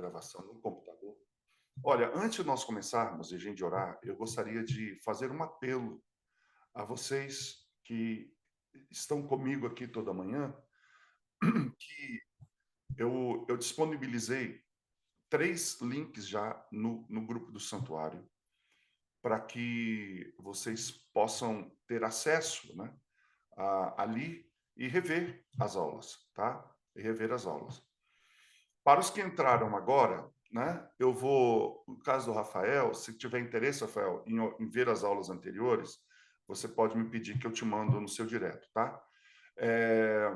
Gravação no computador. Olha, antes de nós começarmos e a gente orar, eu gostaria de fazer um apelo a vocês que estão comigo aqui toda manhã, que eu disponibilizei 3 links já no grupo do santuário, para que vocês possam ter acesso, né, ali e rever as aulas, tá? E rever as aulas. Para os que entraram agora, né, eu vou, no caso do Rafael, se tiver interesse, Rafael, em ver as aulas anteriores, você pode me pedir que eu te mando no seu direto, tá? É,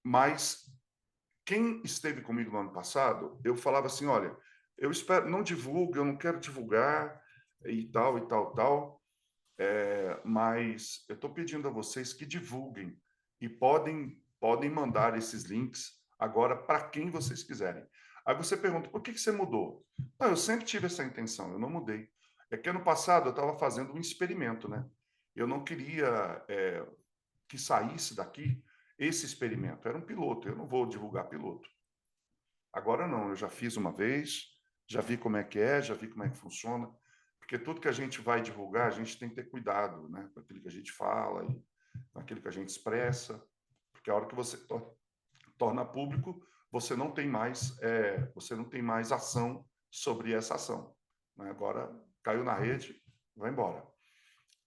mas quem esteve comigo no ano passado, eu falava assim, olha, eu espero, não divulgue, eu não quero divulgar e tal, e tal, tal, mas eu estou pedindo a vocês que divulguem e podem mandar esses links agora para quem vocês quiserem. Aí você pergunta, por que você mudou? Ah, eu sempre tive essa intenção, eu não mudei. É que ano passado eu estava fazendo um experimento, né? Eu não queria que saísse daqui esse experimento. Era um piloto, eu não vou divulgar piloto. Agora não, eu já fiz uma vez, já vi como é, já vi como é que funciona, porque tudo que a gente vai divulgar, a gente tem que ter cuidado, né, com aquilo que a gente fala e com aquilo que a gente expressa, porque a hora que você torna público, você não tem mais ação sobre essa ação, né? Agora caiu na rede, vai embora.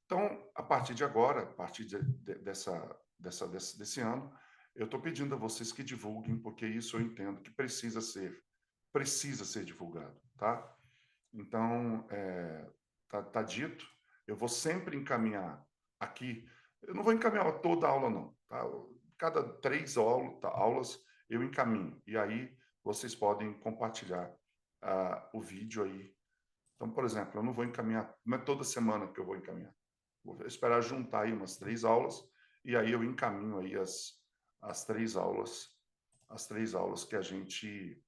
Então, a partir de agora, a partir desse ano, eu estou pedindo a vocês que divulguem, porque isso eu entendo que precisa ser divulgado, tá? Então, tá dito, eu vou sempre encaminhar aqui, eu não vou encaminhar toda a aula não, tá? Cada 3 aulas eu encaminho, e aí vocês podem compartilhar o vídeo aí. Então, por exemplo, eu não vou encaminhar, não é toda semana que eu vou encaminhar. Vou esperar juntar aí umas 3 aulas, e aí eu encaminho aí as 3 aulas, as 3 aulas que a gente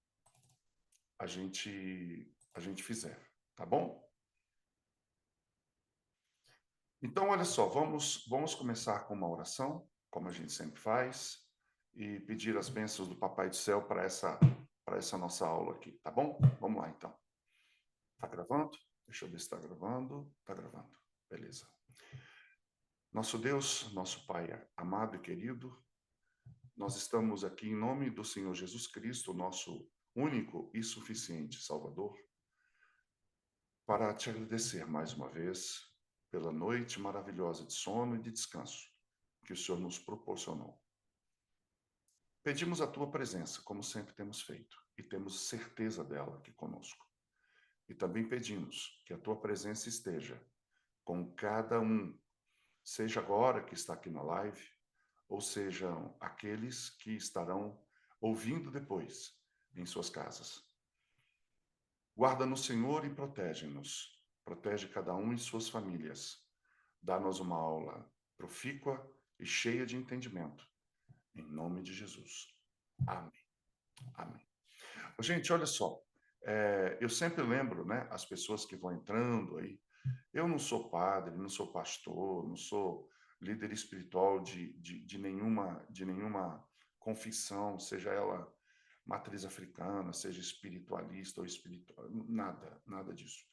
fizer, tá bom? Então, olha só, vamos começar com uma oração, como a gente sempre faz, e pedir as bênçãos do Papai do Céu para essa nossa aula aqui, tá bom? Vamos lá, então. Tá gravando? Deixa eu ver se está gravando. Tá gravando. Beleza. Nosso Deus, nosso Pai amado e querido, nós estamos aqui em nome do Senhor Jesus Cristo, nosso único e suficiente Salvador, para te agradecer mais uma vez pela noite maravilhosa de sono e de descanso que o Senhor nos proporcionou. Pedimos a tua presença, como sempre temos feito, e temos certeza dela aqui conosco. E também pedimos que a tua presença esteja com cada um, seja agora que está aqui na live, ou sejam aqueles que estarão ouvindo depois em suas casas. Guarda-nos, Senhor, e protege-nos. Protege cada um e suas famílias. Dá-nos uma aula profícua e cheia de entendimento. Em nome de Jesus. Amém. Amém. Gente, olha só. Eu sempre lembro, né, as pessoas que vão entrando aí. Eu não sou padre, não sou pastor, não sou líder espiritual de nenhuma confissão, seja ela matriz africana, seja espiritualista ou espiritual, nada disso.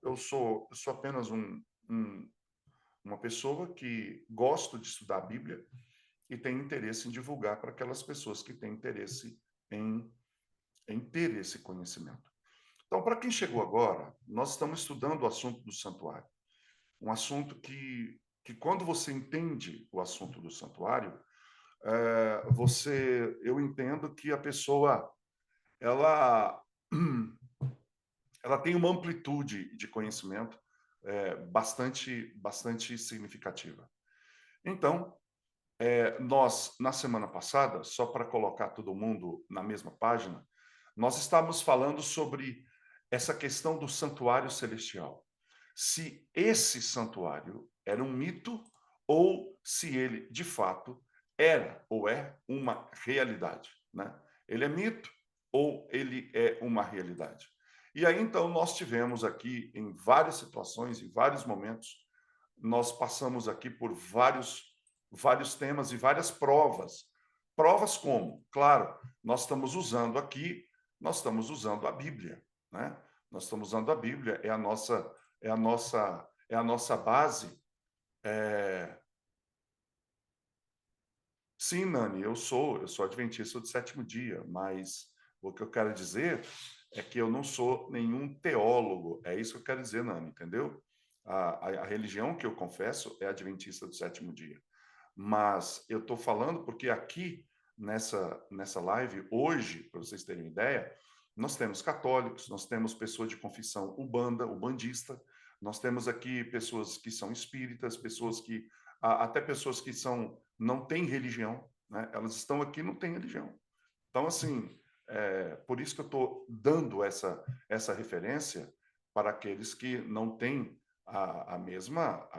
Eu sou apenas uma pessoa que gosto de estudar a Bíblia e tem interesse em divulgar para aquelas pessoas que têm interesse em ter esse conhecimento. Então, para quem chegou agora, nós estamos estudando o assunto do santuário. Um assunto que quando você entende o assunto do santuário, eu entendo que a pessoa, ela, ela tem uma amplitude de conhecimento bastante significativa. Então, nós, na semana passada, só para colocar todo mundo na mesma página, nós estávamos falando sobre essa questão do santuário celestial. Se esse santuário era um mito ou se ele, de fato, era ou é uma realidade, né? Ele é mito ou ele é uma realidade? E aí, então, nós tivemos aqui, em várias situações, em vários momentos, nós passamos aqui por vários temas e várias provas. Provas como? Claro, nós estamos usando aqui nós estamos usando a Bíblia, né? Nós estamos usando a Bíblia, é a nossa base. É... Sim, Nani, eu sou adventista do sétimo dia, mas o que eu quero dizer é que eu não sou nenhum teólogo. É isso que eu quero dizer, Nani, entendeu? A religião que eu confesso é adventista do sétimo dia. Mas eu estou falando porque aqui, nessa live, hoje, para vocês terem uma ideia, nós temos católicos, nós temos pessoas de confissão ubandista, nós temos aqui pessoas que são espíritas, pessoas que, até pessoas que não têm religião, né? Elas estão aqui e não têm religião. Então, assim, por isso que eu estou dando essa referência para aqueles que não têm a mesma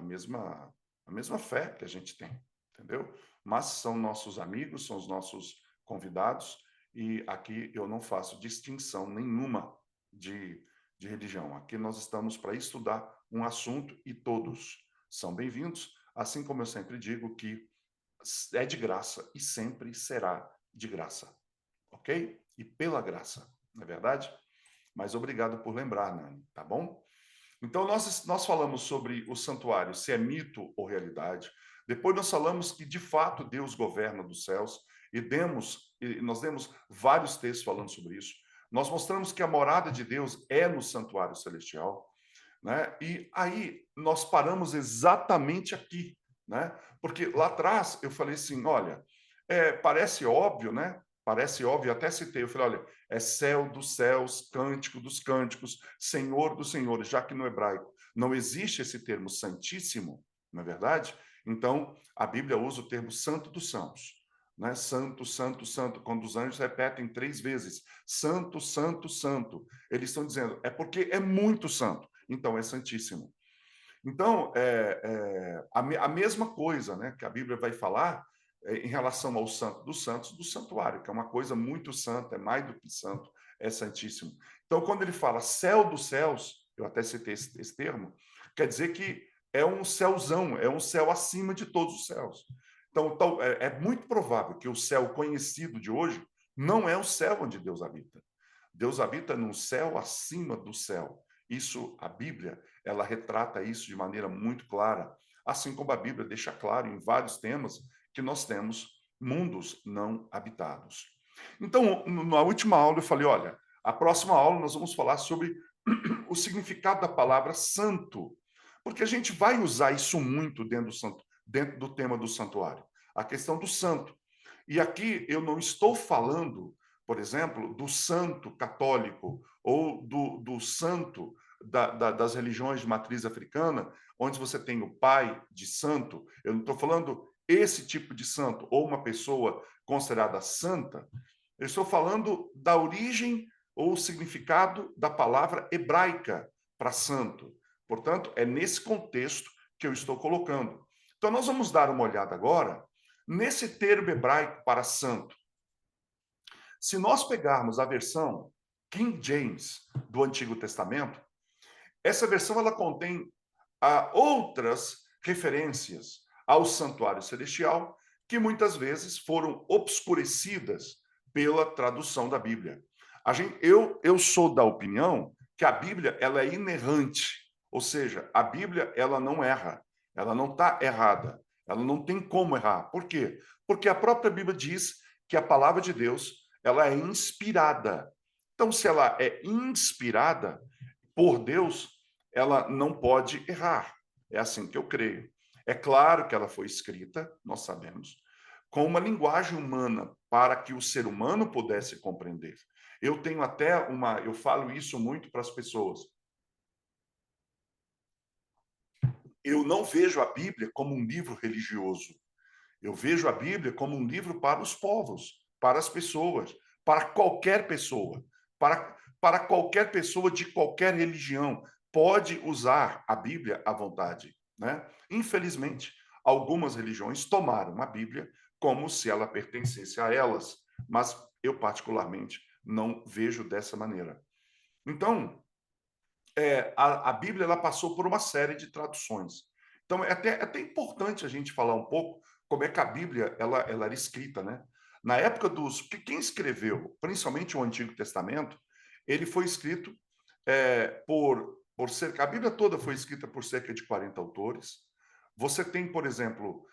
fé que a gente tem, entendeu? Mas são nossos amigos, são os nossos convidados, e aqui eu não faço distinção nenhuma de religião. Aqui nós estamos para estudar um assunto e todos são bem-vindos, assim como eu sempre digo que é de graça e sempre será de graça, ok? E pela graça, não é verdade? Mas obrigado por lembrar, Nani, tá bom? Então, nós falamos sobre o santuário, se é mito ou realidade. Depois, nós falamos que, de fato, Deus governa dos céus, e nós demos vários textos falando sobre isso. Nós mostramos que a morada de Deus é no santuário celestial, né? E aí, nós paramos exatamente aqui, né? Porque lá atrás, eu falei assim, olha, parece óbvio, né? Parece óbvio, até citei, eu falei, olha, é céu dos céus, cântico dos cânticos, Senhor dos senhores, já que no hebraico não existe esse termo santíssimo, não é verdade? Então, a Bíblia usa o termo santo dos santos, né? Santo, santo, santo, quando os anjos repetem 3 vezes, santo, santo, santo, eles estão dizendo, é porque é muito santo, então é santíssimo. Então, a mesma coisa, né, que a Bíblia vai falar em relação ao santo dos santos do santuário, que é uma coisa muito santa, é mais do que santo, é santíssimo. Então, quando ele fala céu dos céus, eu até citei esse termo, quer dizer que é um céuzão, é um céu acima de todos os céus. Então é muito provável que o céu conhecido de hoje não é o céu onde Deus habita. Deus habita num céu acima do céu. Isso, a Bíblia, ela retrata isso de maneira muito clara, assim como a Bíblia deixa claro em vários temas que nós temos mundos não habitados. Então, na última aula eu falei, olha, a próxima aula nós vamos falar sobre o significado da palavra santo, porque a gente vai usar isso muito dentro do tema do santuário, a questão do santo. E aqui eu não estou falando, por exemplo, do santo católico ou do santo das religiões de matriz africana, onde você tem o pai de santo. Eu não estou falando esse tipo de santo ou uma pessoa considerada santa. Eu estou falando da origem ou significado da palavra hebraica para santo. Portanto, é nesse contexto que eu estou colocando. Então, nós vamos dar uma olhada agora nesse termo hebraico para santo. Se nós pegarmos a versão King James do Antigo Testamento, essa versão ela contém outras referências ao santuário celestial que muitas vezes foram obscurecidas pela tradução da Bíblia. Eu sou da opinião que a Bíblia ela é inerrante, ou seja, a Bíblia ela não erra, ela não está errada, ela não tem como errar. Por quê? Porque a própria Bíblia diz que a palavra de Deus ela é inspirada. Então, se ela é inspirada por Deus, ela não pode errar. É assim que eu creio. É claro que ela foi escrita, nós sabemos, com uma linguagem humana para que o ser humano pudesse compreender. Eu tenho até eu falo isso muito para as pessoas. Eu não vejo a Bíblia como um livro religioso. Eu vejo a Bíblia como um livro para os povos, para as pessoas, para qualquer pessoa, para qualquer pessoa de qualquer religião. Pode usar a Bíblia à vontade, né? Infelizmente, algumas religiões tomaram a Bíblia como se ela pertencesse a elas, mas eu particularmente não vejo dessa maneira. Então, a Bíblia ela passou por uma série de traduções. Então, é até importante a gente falar um pouco como é que a Bíblia ela era escrita, né? Na época dos... Porque quem escreveu, principalmente o Antigo Testamento, ele foi escrito por cerca... A Bíblia toda foi escrita por cerca de 40 autores. Você tem, por exemplo,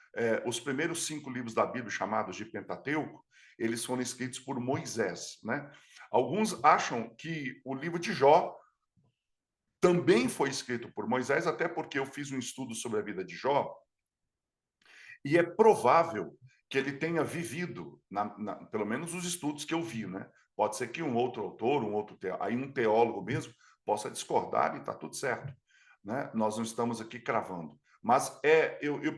os primeiros 5 livros da Bíblia, chamados de Pentateuco, eles foram escritos por Moisés, né? Alguns acham que o livro de Jó também foi escrito por Moisés, até porque eu fiz um estudo sobre a vida de Jó, e é provável que ele tenha vivido, pelo menos os estudos que eu vi, né? Pode ser que um outro autor, aí um teólogo mesmo, possa discordar e está tudo certo, né? Nós não estamos aqui cravando. Mas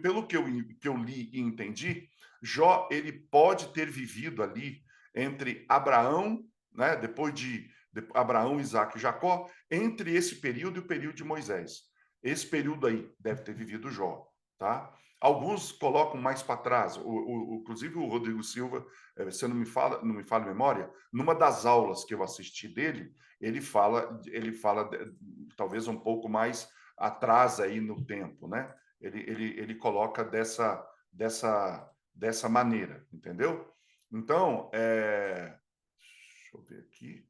pelo que eu li e entendi, Jó ele pode ter vivido ali entre Abraão, né? Depois de Abraão, Isaac e Jacó, entre esse período e o período de Moisés. Esse período aí deve ter vivido Jó, tá? Alguns colocam mais para trás, inclusive o Rodrigo Silva, se não me falha a memória, numa das aulas que eu assisti dele, ele fala talvez um pouco mais atrás aí no tempo, né? Ele coloca dessa maneira, entendeu? Então, deixa eu ver aqui.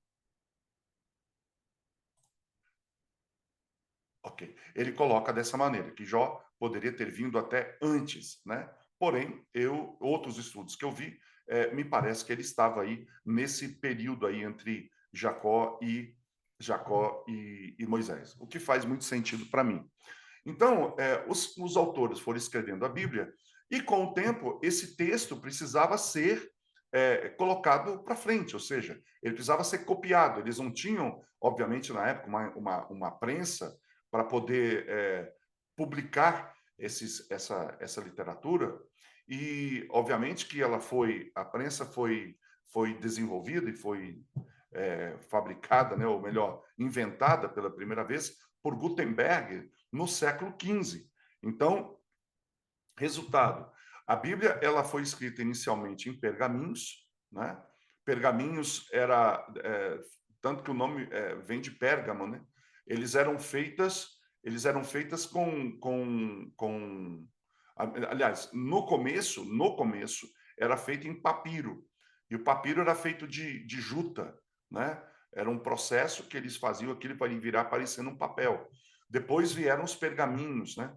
Ok. Ele coloca dessa maneira, que Jó poderia ter vindo até antes, né? Porém, outros estudos que eu vi, me parece que ele estava aí nesse período aí entre Jacó e Moisés, o que faz muito sentido para mim. Então, os autores foram escrevendo a Bíblia e, com o tempo, esse texto precisava ser colocado para frente, ou seja, ele precisava ser copiado. Eles não tinham, obviamente, na época, uma prensa para poder publicar essa literatura. E, obviamente, que a prensa foi desenvolvida e foi fabricada, né, ou melhor, inventada pela primeira vez por Gutenberg no século XV. Então, resultado, a Bíblia ela foi escrita inicialmente em pergaminhos, né? Pergaminhos tanto que o nome vem de Pérgamo, né? Eles eram feitas com aliás, no começo era feito em papiro, e o papiro era feito de juta, né? Era um processo que eles faziam aquilo para virar parecendo um papel. Depois vieram os pergaminhos, né?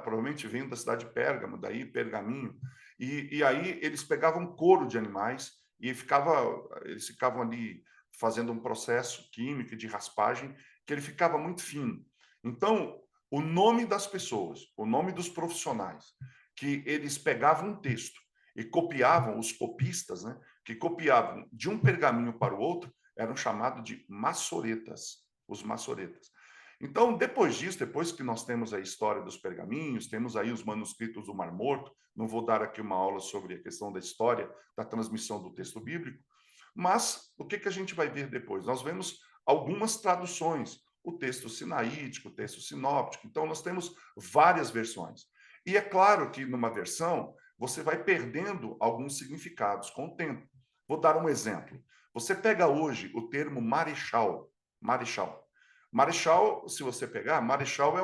Provavelmente vindo da cidade de Pérgamo, daí pergaminho. E aí eles pegavam couro de animais e eles ficavam ali fazendo um processo químico de raspagem que ele ficava muito fino. Então, o nome das pessoas, o nome dos profissionais, que eles pegavam um texto e copiavam, os copistas, né, que copiavam de um pergaminho para o outro, eram chamados de maçoretas, os maçoretas. Então, depois disso, depois que nós temos a história dos pergaminhos, temos aí os manuscritos do Mar Morto, não vou dar aqui uma aula sobre a questão da história da transmissão do texto bíblico, mas o que a gente vai ver depois? Nós vemos algumas traduções, o texto sinaítico, o texto sinóptico, então nós temos várias versões. E é claro que numa versão você vai perdendo alguns significados com o tempo. Vou dar um exemplo. Você pega hoje o termo marechal, Marechal, se você pegar, marechal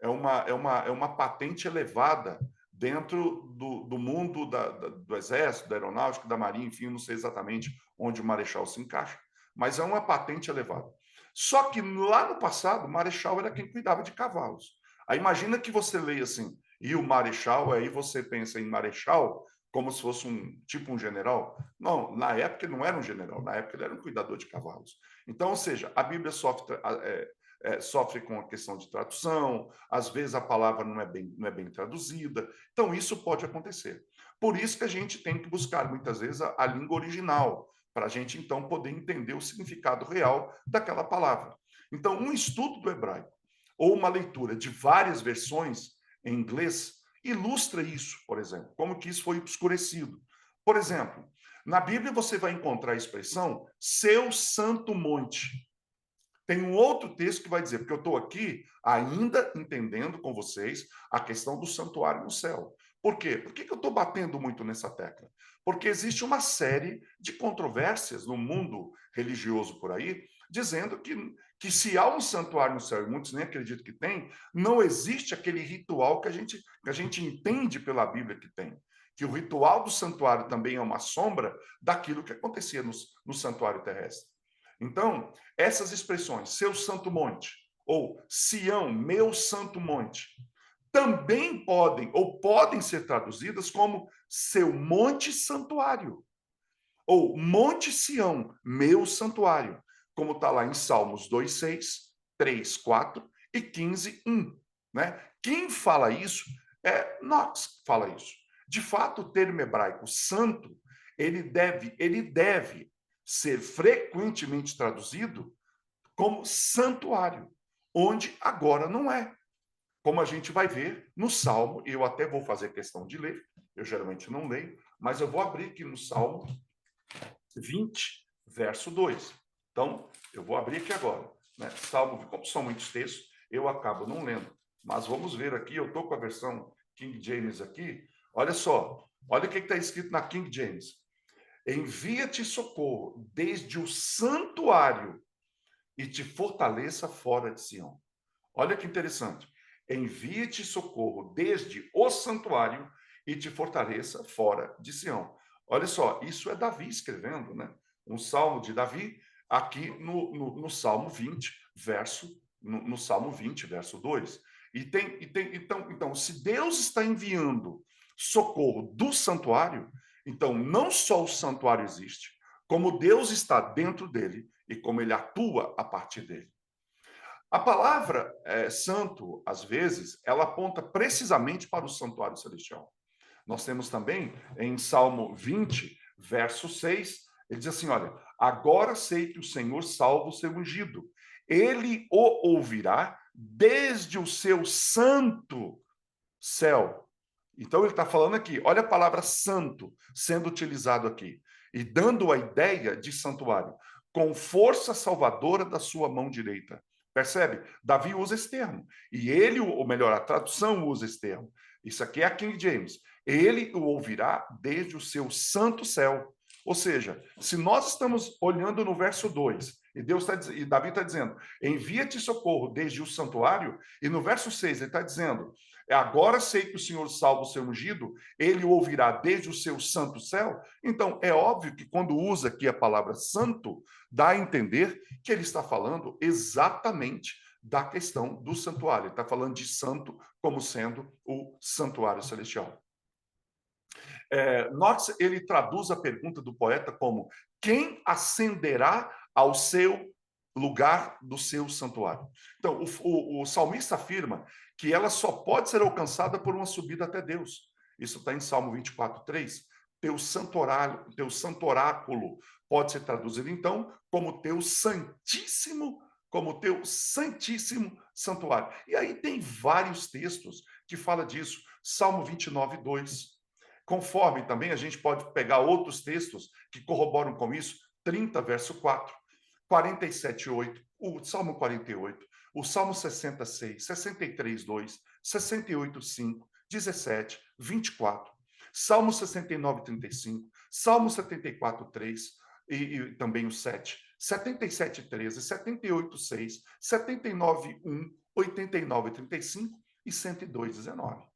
é uma patente elevada dentro do mundo do Exército, da Aeronáutica, da Marinha, enfim, não sei exatamente onde o marechal se encaixa, mas é uma patente elevada. Só que lá no passado, o marechal era quem cuidava de cavalos. Aí imagina que você leia assim, e o marechal, aí você pensa em marechal como se fosse um general. Não, na época ele não era um general, na época ele era um cuidador de cavalos. Então, ou seja, a Bíblia sofre com a questão de tradução, às vezes a palavra não é bem traduzida, então isso pode acontecer. Por isso que a gente tem que buscar, muitas vezes, a língua original, para a gente, então, poder entender o significado real daquela palavra. Então, um estudo do hebraico, ou uma leitura de várias versões em inglês, ilustra isso, por exemplo, como que isso foi obscurecido. Por exemplo, na Bíblia você vai encontrar a expressão seu santo monte. Tem um outro texto que vai dizer, porque eu estou aqui ainda entendendo com vocês a questão do santuário no céu. Por quê? Por que eu estou batendo muito nessa tecla? Porque existe uma série de controvérsias no mundo religioso por aí, dizendo que se há um santuário no céu, e muitos nem acreditam que tem, não existe aquele ritual que a gente entende pela Bíblia que tem. que o ritual do santuário também é uma sombra daquilo que acontecia no santuário terrestre. Então, essas expressões, seu santo monte, ou Sião, meu santo monte, também podem ser traduzidas como seu monte santuário, ou Monte Sião, meu santuário, como está lá em Salmos 2:6, 3:4 e 15:1. Né? Quem fala isso é Knox, fala isso. De fato, o termo hebraico santo, ele deve ser frequentemente traduzido como santuário, onde agora não é. Como a gente vai ver no Salmo, e eu até vou fazer questão de ler, eu geralmente não leio, mas eu vou abrir aqui no Salmo 20, verso 2. Então, eu vou abrir aqui agora. Né? Salmo, como são muitos textos, eu acabo não lendo. Mas vamos ver aqui, eu estou com a versão King James aqui. Olha só, olha o que está escrito na King James. Envia-te socorro desde o santuário e te fortaleça fora de Sião. Olha que interessante. Envia-te socorro desde o santuário e te fortaleça fora de Sião. Olha só, isso é Davi escrevendo, né? Um salmo de Davi, aqui no Salmo 20, no Salmo 20, verso 2. Então, se Deus está enviando socorro do santuário, então não só o santuário existe, como Deus está dentro dele e como ele atua a partir dele. A palavra santo, às vezes, ela aponta precisamente para o santuário celestial. Nós temos também em Salmo 20, verso 6, ele diz assim: olha, agora sei que o Senhor salva o seu ungido, ele o ouvirá desde o seu santo céu. Então ele está falando aqui, olha a palavra santo sendo utilizado aqui, e dando a ideia de santuário, com força salvadora da sua mão direita. Percebe? Davi usa esse termo. E ele, ou melhor, a tradução usa esse termo. Isso aqui é a King James. Ele o ouvirá desde o seu santo céu. Ou seja, se nós estamos olhando no verso 2, e Davi está dizendo, envia-te socorro desde o santuário, e no verso 6 ele está dizendo, agora sei que o Senhor salva o seu ungido, ele o ouvirá desde o seu santo céu. Então, é óbvio que quando usa aqui a palavra santo, dá a entender que ele está falando exatamente da questão do santuário. Ele está falando de santo como sendo o santuário celestial. Knox, ele traduz a pergunta do poeta como quem ascenderá ao seu lugar do seu santuário? Então, o salmista afirma que ela só pode ser alcançada por uma subida até Deus. Isso está em Salmo 24:3. Teu santoráculo pode ser traduzido, então, como teu santíssimo santuário. E aí tem vários textos que falam disso. Salmo 29:2. Conforme também a gente pode pegar outros textos que corroboram com isso, 30, verso 4, 47:8, o Salmo 48, o Salmo 66, 63:2, 68:5, 17, 24, Salmo 69:35, Salmo 74:3 e também o 7, 77:13, 78:6, 79:1, 89:35 e 102:19.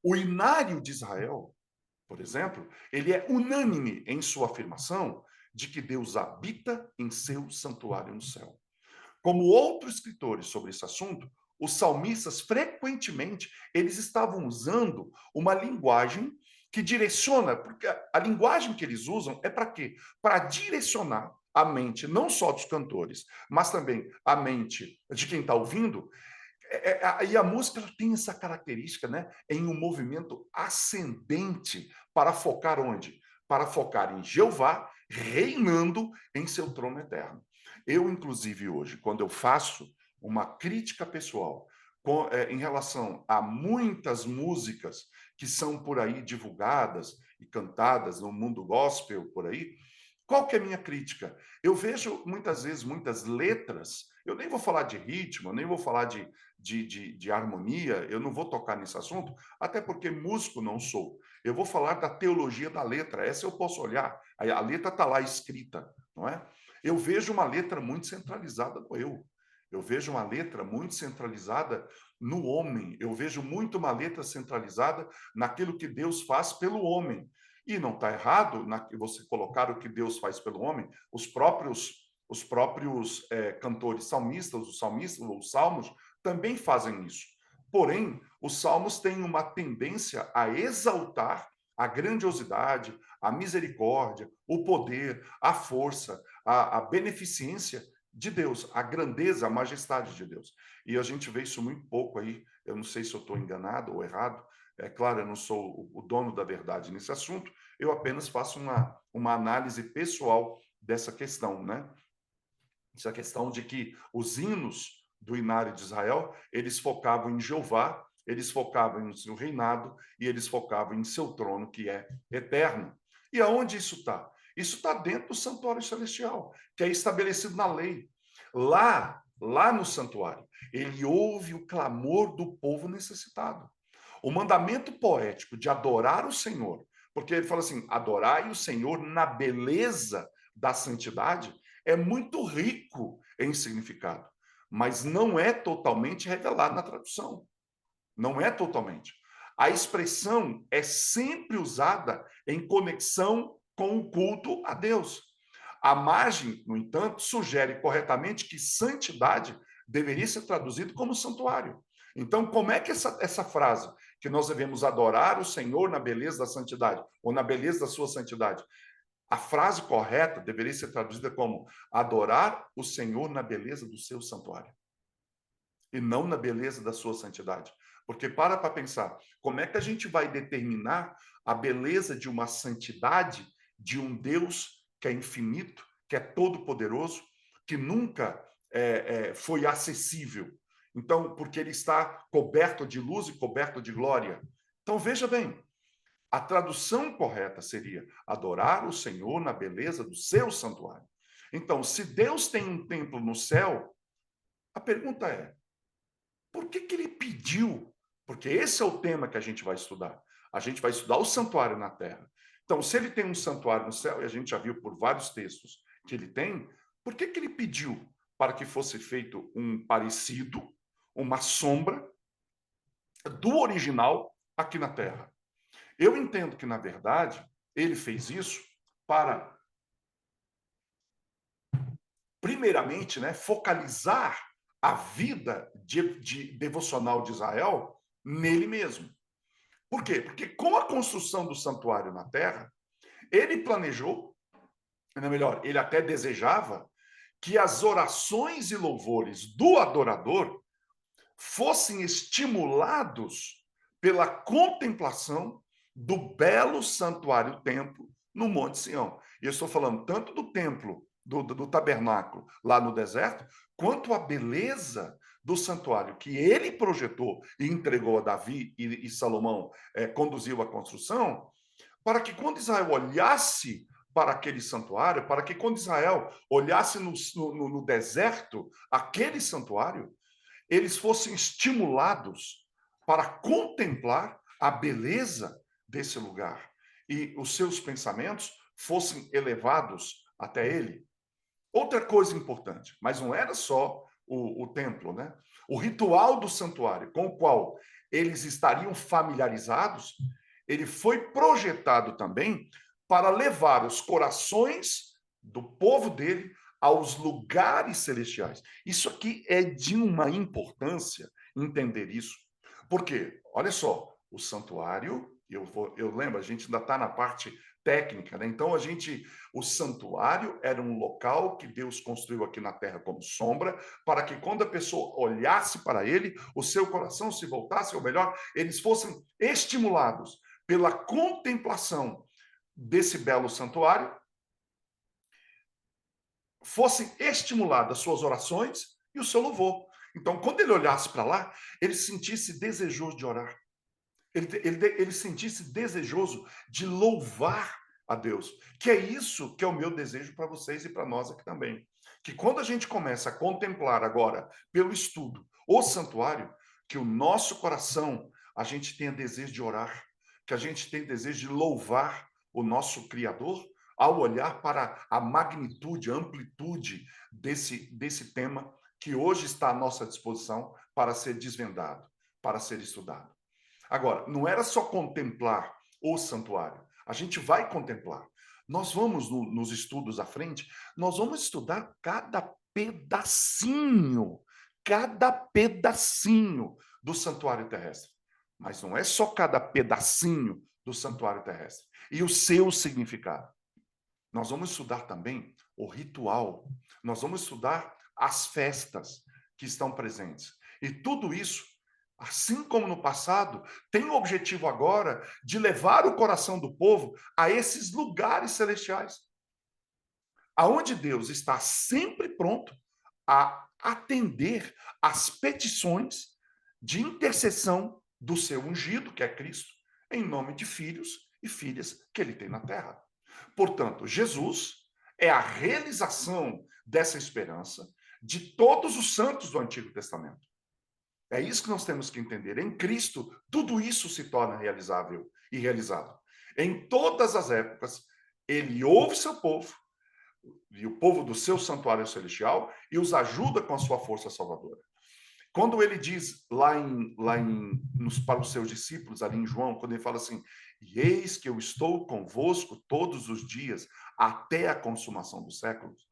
O Inário de Israel, por exemplo, ele é unânime em sua afirmação de que Deus habita em seu santuário no céu. Como outros escritores sobre esse assunto, os salmistas frequentemente eles estavam usando uma linguagem que direciona, porque a linguagem que eles usam é para quê? Para direcionar a mente não só dos cantores, mas também a mente de quem está ouvindo. E a música tem essa característica, né? Em um movimento ascendente para focar onde? Para focar em Jeová, reinando em seu trono eterno. Eu, inclusive, hoje, quando eu faço uma crítica pessoal em relação a muitas músicas que são por aí divulgadas e cantadas no mundo gospel, por aí, qual que é a minha crítica? Eu vejo muitas vezes muitas letras, eu nem vou falar de ritmo, nem vou falar de harmonia, eu não vou tocar nesse assunto, até porque músico não sou. Eu vou falar da teologia da letra, essa eu posso olhar, a letra está lá escrita, não é? Eu vejo uma letra muito centralizada no eu. Eu vejo uma letra muito centralizada no homem. Eu vejo muito uma letra centralizada naquilo que Deus faz pelo homem. E não está errado você colocar o que Deus faz pelo homem. Os próprios cantores salmistas, os salmistas ou os salmos, também fazem isso. Porém, os salmos têm uma tendência a exaltar a grandiosidade, a misericórdia, o poder, a força, a beneficência de Deus, a grandeza, a majestade de Deus. E a gente vê isso muito pouco aí. Eu não sei se eu estou enganado ou errado. É claro, eu não sou o dono da verdade nesse assunto, eu apenas faço uma análise pessoal dessa questão, né? Essa questão de que os hinos do Inário de Israel, eles focavam em Jeová, eles focavam em seu reinado e eles focavam em seu trono, que é eterno. E aonde isso está? Isso está dentro do santuário celestial, que é estabelecido na lei. Lá no santuário, ele ouve o clamor do povo necessitado. O mandamento poético de adorar o Senhor, porque ele fala assim: adorai o Senhor na beleza da santidade, é muito rico em significado, mas não é totalmente revelado na tradução. Não é totalmente. A expressão é sempre usada em conexão com o culto a Deus. A margem, no entanto, sugere corretamente que santidade deveria ser traduzido como santuário. Então, como é que essa frase, que nós devemos adorar o Senhor na beleza da santidade, ou na beleza da sua santidade, a frase correta deveria ser traduzida como adorar o Senhor na beleza do seu santuário e não na beleza da sua santidade. Porque para pensar, como é que a gente vai determinar a beleza de uma santidade de um Deus que é infinito, que é todo-poderoso, que nunca foi acessível? Então, porque ele está coberto de luz e coberto de glória. Então, veja bem, a tradução correta seria adorar o Senhor na beleza do seu santuário. Então, se Deus tem um templo no céu, a pergunta é: por que ele pediu? Porque esse é o tema que a gente vai estudar. A gente vai estudar o santuário na terra. Então, se ele tem um santuário no céu, e a gente já viu por vários textos que ele tem, por que ele pediu para que fosse feito um parecido, uma sombra do original aqui na terra? Eu entendo que, na verdade, ele fez isso para, primeiramente, né, focalizar a vida de devocional de Israel nele mesmo. Por quê? Porque com a construção do santuário na terra, ele planejou, ou melhor, ele até desejava que as orações e louvores do adorador fossem estimulados pela contemplação do belo santuário templo no Monte Sião. E eu estou falando tanto do templo, do tabernáculo lá no deserto, quanto a beleza do santuário que ele projetou e entregou a Davi e Salomão conduziu a construção, para que quando Israel olhasse para aquele santuário, para que quando Israel olhasse no deserto aquele santuário, eles fossem estimulados para contemplar a beleza desse lugar e os seus pensamentos fossem elevados até ele. Outra coisa importante, mas não era só o templo, né? O ritual do santuário, com o qual eles estariam familiarizados, ele foi projetado também para levar os corações do povo dele aos lugares celestiais. Isso aqui é de uma importância entender isso. Por quê? Olha só, o santuário, eu lembro, a gente ainda está na parte técnica, né? Então o santuário era um local que Deus construiu aqui na terra como sombra, para que quando a pessoa olhasse para ele, o seu coração se voltasse, ou melhor, eles fossem estimulados pela contemplação desse belo santuário, fossem estimuladas suas orações e o seu louvor. Então, quando ele olhasse para lá, ele sentisse desejoso de orar. Ele sentisse desejoso de louvar a Deus. Que é isso que é o meu desejo para vocês e para nós aqui também. Que quando a gente começa a contemplar agora, pelo estudo, o santuário, que o nosso coração, a gente tenha desejo de orar, que a gente tenha desejo de louvar o nosso Criador, ao olhar para a magnitude, a amplitude desse tema que hoje está à nossa disposição para ser desvendado, para ser estudado. Agora, não era só contemplar o santuário. A gente vai contemplar. Nós vamos, nos estudos à frente, nós vamos estudar cada pedacinho do santuário terrestre. Mas não é só cada pedacinho do santuário terrestre. E o seu significado. Nós vamos estudar também o ritual. Nós vamos estudar as festas que estão presentes. E tudo isso, assim como no passado, tem o objetivo agora de levar o coração do povo a esses lugares celestiais, aonde Deus está sempre pronto a atender às petições de intercessão do seu ungido, que é Cristo, em nome de filhos e filhas que ele tem na terra. Portanto, Jesus é a realização dessa esperança de todos os santos do Antigo Testamento. É isso que nós temos que entender. Em Cristo, tudo isso se torna realizável e realizado. Em todas as épocas, ele ouve seu povo, e o povo do seu santuário celestial, e os ajuda com a sua força salvadora. Quando ele diz para os seus discípulos, ali em João, quando ele fala assim, e eis que eu estou convosco todos os dias, até a consumação dos séculos,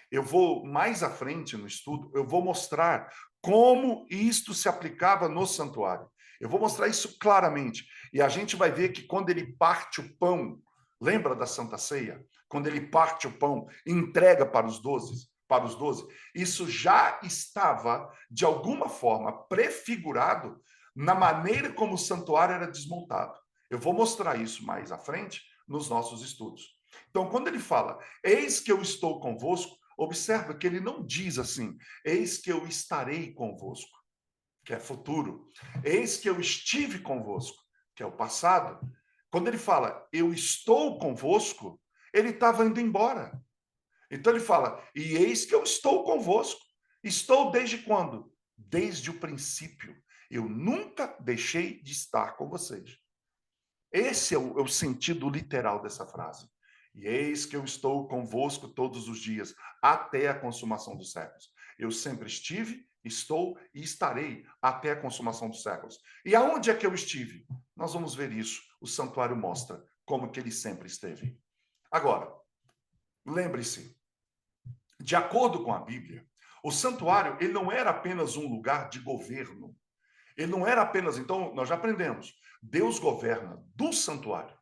eu vou, mais à frente no estudo, eu vou mostrar como isto se aplicava no santuário. Eu vou mostrar isso claramente. E a gente vai ver que quando ele parte o pão, lembra da Santa Ceia? Quando ele parte o pão, entrega para os 12, isso já estava, de alguma forma, prefigurado na maneira como o santuário era desmontado. Eu vou mostrar isso mais à frente nos nossos estudos. Então, quando ele fala, eis que eu estou convosco, observa que ele não diz assim, eis que eu estarei convosco, que é futuro. Eis que eu estive convosco, que é o passado. Quando ele fala, eu estou convosco, ele estava indo embora. Então ele fala, e eis que eu estou convosco. Estou desde quando? Desde o princípio. Eu nunca deixei de estar com vocês. Esse é o sentido literal dessa frase. E eis que eu estou convosco todos os dias, até a consumação dos séculos. Eu sempre estive, estou e estarei até a consumação dos séculos. E aonde é que eu estive? Nós vamos ver isso. O santuário mostra como que ele sempre esteve. Agora, lembre-se, de acordo com a Bíblia, o santuário ele não era apenas um lugar de governo. Ele não era apenas, então, nós já aprendemos, Deus governa do santuário.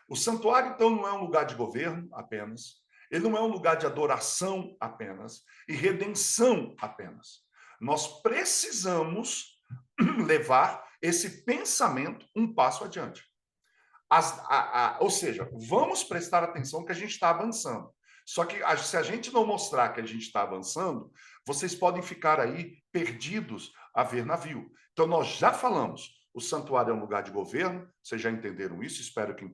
O santuário, então, não é um lugar de governo apenas, ele não é um lugar de adoração apenas e redenção apenas. Nós precisamos levar esse pensamento um passo adiante. Ou seja, vamos prestar atenção que a gente está avançando. Só que se a gente não mostrar que a gente está avançando, vocês podem ficar aí perdidos a ver navio. Então, nós já falamos, o santuário é um lugar de governo, vocês já entenderam isso, espero que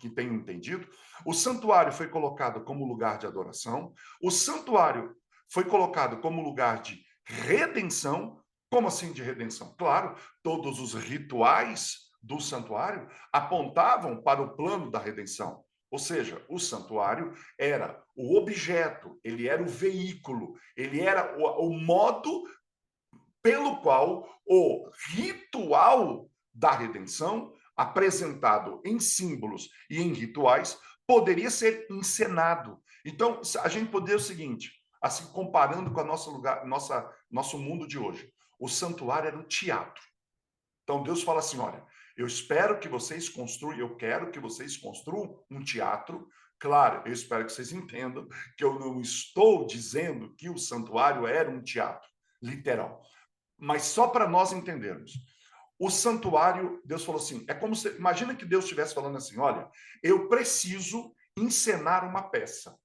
tenham entendido. O santuário foi colocado como lugar de adoração, o santuário foi colocado como lugar de redenção. Como assim de redenção? Claro, todos os rituais do santuário apontavam para o plano da redenção. Ou seja, o santuário era o objeto, ele era o veículo, ele era o modo pelo qual o ritual da redenção, apresentado em símbolos e em rituais, poderia ser encenado. Então, a gente poderia o seguinte, assim comparando com a nosso mundo de hoje, o santuário era o teatro. Então Deus fala assim, olha, eu espero que vocês construam, eu quero que vocês construam um teatro. Claro, eu espero que vocês entendam que eu não estou dizendo que o santuário era um teatro, literal. Mas só para nós entendermos. O santuário, Deus falou assim, é como se, imagina que Deus estivesse falando assim, olha, eu preciso encenar uma peça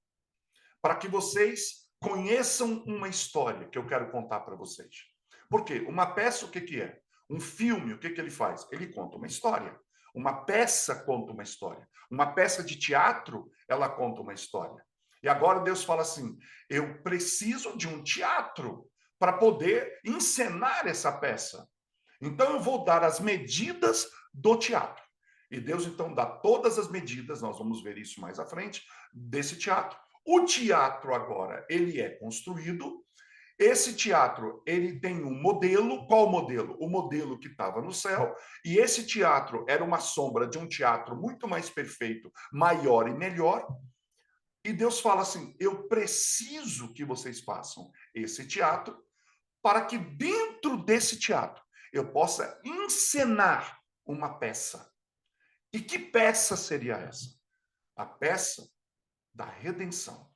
para que vocês conheçam uma história que eu quero contar para vocês. Por quê? Uma peça, o que que é? Um filme, o que que ele faz? Ele conta uma história. Uma peça conta uma história. Uma peça de teatro, ela conta uma história. E agora Deus fala assim, eu preciso de um teatro para poder encenar essa peça. Então eu vou dar as medidas do teatro. E Deus então dá todas as medidas, nós vamos ver isso mais à frente, desse teatro. O teatro agora, ele é construído Esse teatro, ele tem um modelo. Qual modelo? O modelo que estava no céu. E esse teatro era uma sombra de um teatro muito mais perfeito, maior e melhor. E Deus fala assim: eu preciso que vocês façam esse teatro para que dentro desse teatro eu possa encenar uma peça. E que peça seria essa? A peça da redenção,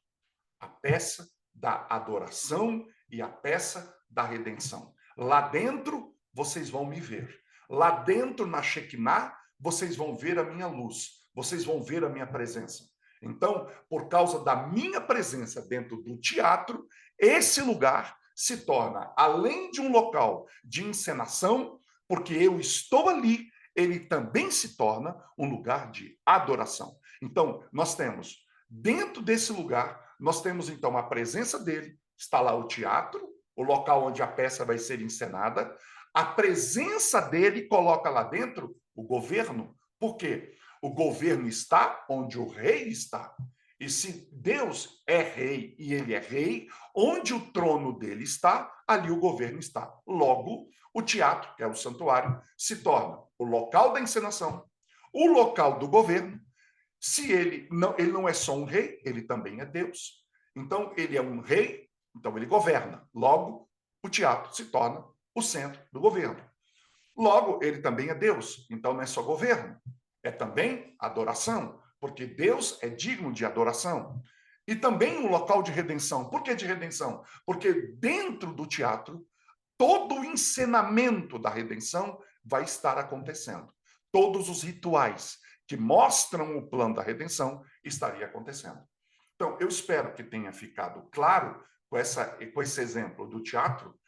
a peça da adoração e a peça da redenção. Lá dentro, vocês vão me ver. Lá dentro, na Shekinah, vocês vão ver a minha luz. Vocês vão ver a minha presença. Então, por causa da minha presença dentro do teatro, esse lugar se torna, além de um local de encenação, porque eu estou ali, ele também se torna um lugar de adoração. Então, nós temos, dentro desse lugar, nós temos então a presença dele, está lá o teatro, o local onde a peça vai ser encenada. A presença dele coloca lá dentro o governo. Por quê? O governo está onde o rei está. E se Deus é rei e ele é rei, onde o trono dele está, ali o governo está. Logo, o teatro, que é o santuário, se torna o local da encenação, o local do governo. Se ele não é só um rei, ele também é Deus. Então, ele é um rei, então ele governa. Logo, o teatro se torna o centro do governo. Logo, ele também é Deus, então não é só governo, é também adoração, porque Deus é digno de adoração. E também um local de redenção. Por que de redenção? Porque dentro do teatro, todo o encenamento da redenção vai estar acontecendo. Todos os rituais que mostram o plano da redenção estaria acontecendo. Então, eu espero que tenha ficado claro com esse exemplo do teatro,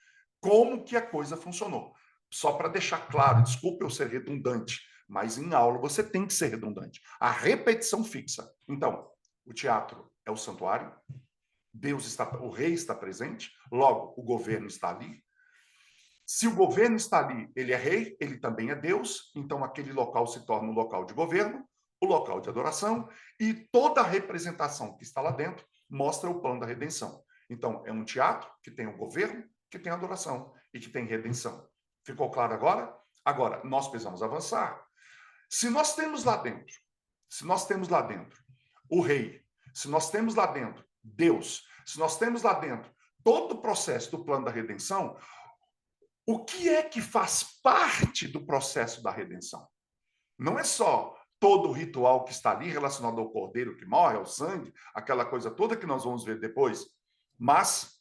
como que a coisa funcionou. Só para deixar claro, desculpe eu ser redundante, mas em aula você tem que ser redundante. A repetição fixa. Então, o teatro é o santuário, Deus está, o rei está presente, logo o governo está ali. Se o governo está ali, ele é rei, ele também é Deus, então aquele local se torna um local de governo, o local de adoração, e toda a representação que está lá dentro mostra o plano da redenção. Então, é um teatro que tem o governo, que tem adoração e que tem redenção. Ficou claro agora? Agora, nós precisamos avançar. Se nós temos lá dentro, se nós temos lá dentro o rei, se nós temos lá dentro Deus, se nós temos lá dentro todo o processo do plano da redenção, o que é que faz parte do processo da redenção? Não é só todo o ritual que está ali relacionado ao cordeiro que morre, ao sangue, aquela coisa toda que nós vamos ver depois, mas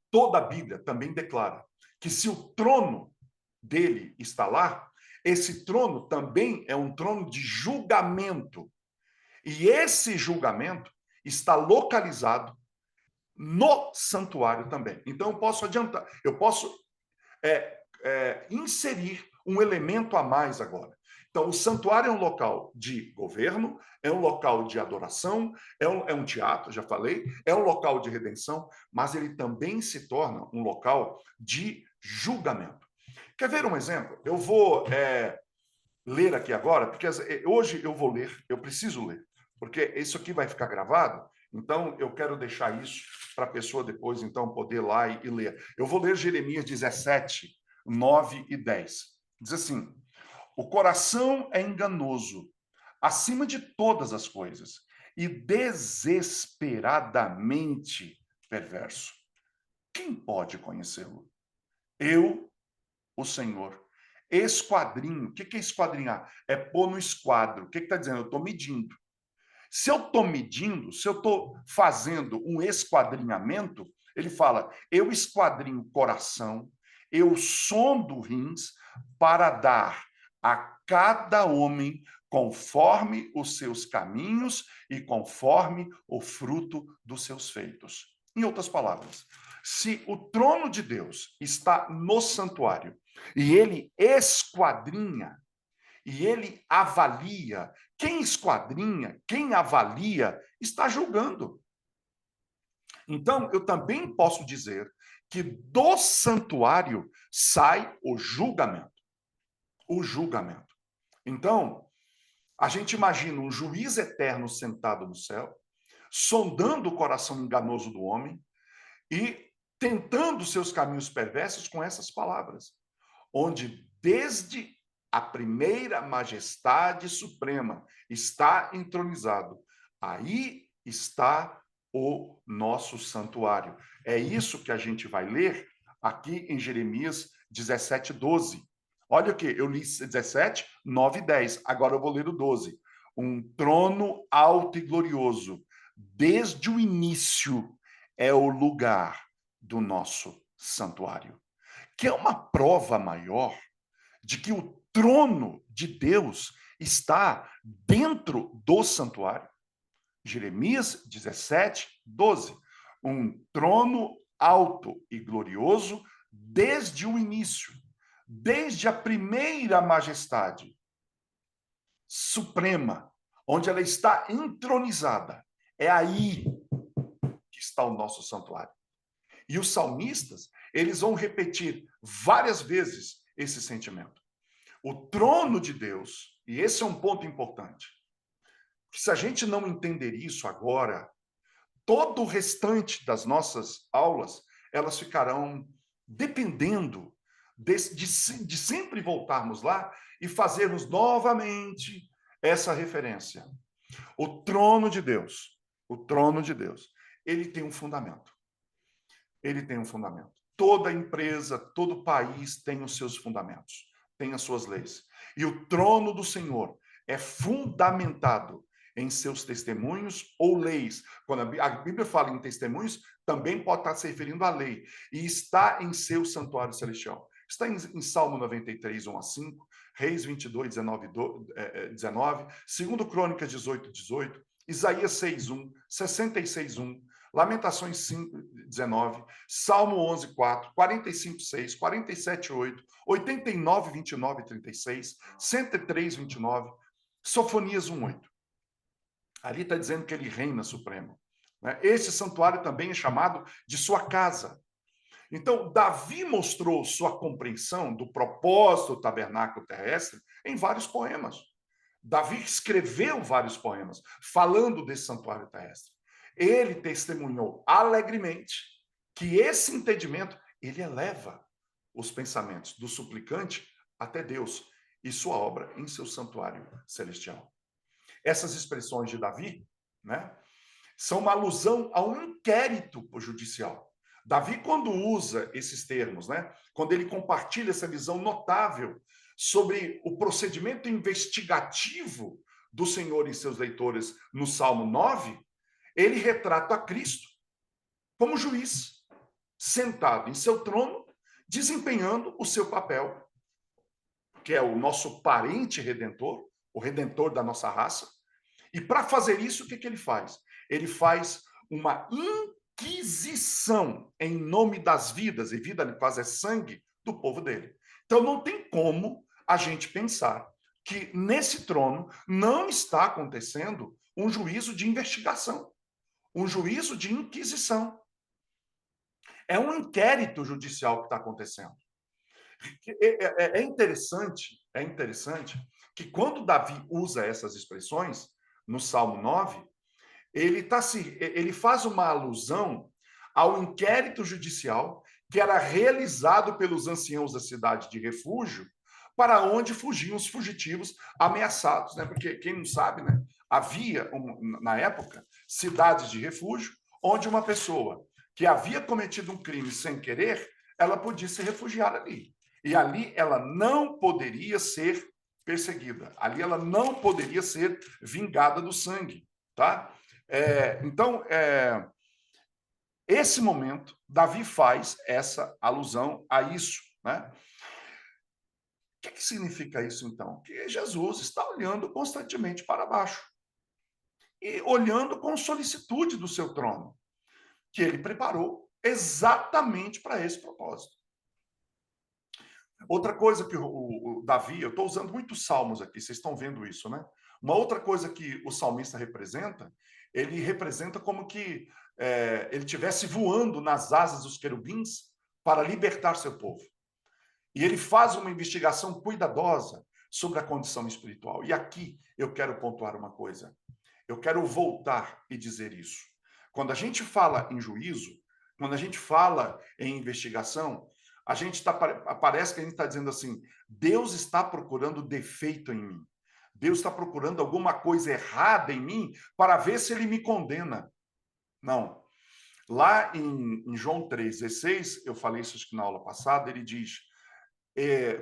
toda a Bíblia também declara que se o trono dele está lá, esse trono também é um trono de julgamento. E esse julgamento está localizado no santuário também. Então eu posso adiantar, eu posso inserir um elemento a mais agora. Então, o santuário é um local de governo, é um local de adoração, é um teatro, já falei, é um local de redenção, mas ele também se torna um local de julgamento. Quer ver um exemplo? Eu vou ler aqui agora, porque hoje eu vou ler, eu preciso ler, porque isso aqui vai ficar gravado, então eu quero deixar isso para a pessoa depois, então, poder ir lá e ler. Eu vou ler Jeremias 17, 9 e 10. Diz assim: o coração é enganoso, acima de todas as coisas, e desesperadamente perverso. Quem pode conhecê-lo? Eu, o Senhor. Esquadrinho. O que é esquadrinhar? É pôr no esquadro. O que está dizendo? Eu estou medindo. Se eu estou medindo, se eu estou fazendo um esquadrinhamento, ele fala: eu esquadrinho o coração, eu sondo rins para dar a cada homem conforme os seus caminhos e conforme o fruto dos seus feitos. Em outras palavras, se o trono de Deus está no santuário e ele esquadrinha e ele avalia, quem esquadrinha, quem avalia, está julgando. Então, eu também posso dizer que do santuário sai o julgamento. O julgamento. Então, a gente imagina um juiz eterno sentado no céu, sondando o coração enganoso do homem e tentando seus caminhos perversos com essas palavras, onde desde a primeira majestade suprema está entronizado. Aí está o nosso santuário. É isso que a gente vai ler aqui em Jeremias 17, 12. Olha o que eu li 17, 9 e 10. Agora eu vou ler o 12. Um trono alto e glorioso, desde o início, é o lugar do nosso santuário. Que é uma prova maior de que o trono de Deus está dentro do santuário. Jeremias 17, 12. Um trono alto e glorioso desde o início, desde a primeira majestade suprema, onde ela está entronizada. É aí que está o nosso santuário. E os salmistas, eles vão repetir várias vezes esse sentimento. O trono de Deus, e esse é um ponto importante, se a gente não entender isso agora, todo o restante das nossas aulas, elas ficarão dependendo de sempre voltarmos lá e fazermos novamente essa referência. O trono de Deus, ele tem um fundamento. Ele tem um fundamento. Toda empresa, todo país tem os seus fundamentos, tem as suas leis. E o trono do Senhor é fundamentado em seus testemunhos ou leis. Quando a Bíblia fala em testemunhos, também pode estar se referindo à lei. E está em seu santuário celestial. Está em Salmo 93, 1 a 5, Reis 22, 19, 19, 2 Crônicas 18, 18, Isaías 6, 1, 66, 1, Lamentações 5, 19, Salmo 11, 4, 45, 6, 47, 8, 89, 29 e 36, 103, 29, Sofonias 1, 8. Ali está dizendo que ele reina supremo. Esse santuário também é chamado de sua casa. Então, Davi mostrou sua compreensão do propósito do tabernáculo terrestre em vários poemas. Davi escreveu vários poemas falando desse santuário terrestre. Ele testemunhou alegremente que esse entendimento ele eleva os pensamentos do suplicante até Deus e sua obra em seu santuário celestial. Essas expressões de Davi, né, são uma alusão a um inquérito judicial. Davi, quando usa esses termos, né, quando ele compartilha essa visão notável sobre o procedimento investigativo do Senhor e seus leitores no Salmo 9, ele retrata a Cristo como juiz, sentado em seu trono, desempenhando o seu papel, que é o nosso parente redentor, o redentor da nossa raça. E para fazer isso, o que ele faz? Ele faz uma inquisição em nome das vidas, e vida quase é sangue, do povo dele. Então não tem como a gente pensar que nesse trono não está acontecendo um juízo de investigação, um juízo de inquisição. É um inquérito judicial que está acontecendo. É interessante que quando Davi usa essas expressões, no Salmo 9, ele faz uma alusão ao inquérito judicial que era realizado pelos anciãos da cidade de refúgio, para onde fugiam os fugitivos ameaçados, né? Porque quem não sabe, né? Havia na época cidades de refúgio onde uma pessoa que havia cometido um crime sem querer, ela podia se refugiar ali. E ali ela não poderia ser perseguida. Ali ela não poderia ser vingada do sangue, tá? Então, esse momento, Davi faz essa alusão a isso, né? O que significa isso, então? Que Jesus está olhando constantemente para baixo e olhando com solicitude do seu trono, que ele preparou exatamente para esse propósito. Outra coisa que o Davi, eu estou usando muitos salmos aqui, vocês estão vendo isso, né? Uma outra coisa que o salmista representa, ele representa como que ele estivesse voando nas asas dos querubins para libertar seu povo. E ele faz uma investigação cuidadosa sobre a condição espiritual. E aqui eu quero pontuar uma coisa. Eu quero voltar e dizer isso. Quando a gente fala em juízo, Quando a gente fala em investigação, parece que a gente está dizendo assim, Deus está procurando defeito em mim. Deus está procurando alguma coisa errada em mim para ver se ele me condena. Não. Lá em João 3,16, eu falei isso acho que na aula passada, ele diz,